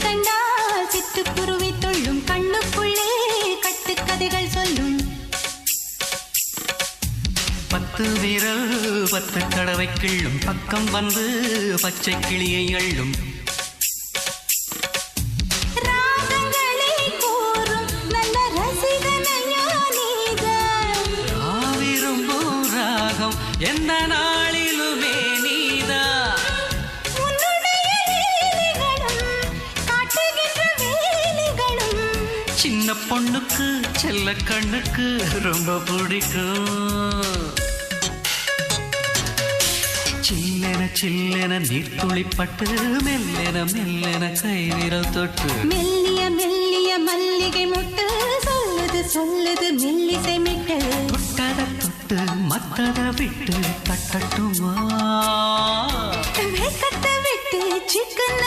கண்டால் சிட்டுக்குருவி தொள்ளும் கண்ணுக்குள்ளே கட்டுக்கதைகள் சொல்லும் 10 விரல் 10 தடவை கிள்ளும் பக்கம் வந்து பச்சை கிளியை அள்ளும் ராகங்களை கூறும் நல்ல ரசிகனையா நீதான் விரும்பும் ராகம் எந்த நாளிலுமே நீதான் சின்ன பொண்ணுக்கு செல்ல கண்ணுக்கு ரொம்ப பிடிக்கும் சில்லென சில்லென நீர்த்துளிப்பட்டு மெல்லென மெல்லென கை விரல் தொட்டு மெல்லிய மெல்லிய மல்லிகை முட்டு சொல்லுது சொல்லுது மெல்லிசை மிட்டு தொட்டத தொட்டு மத்தத விட்டு தட்டட்டுமா கட்ட விட்டு சிக்கன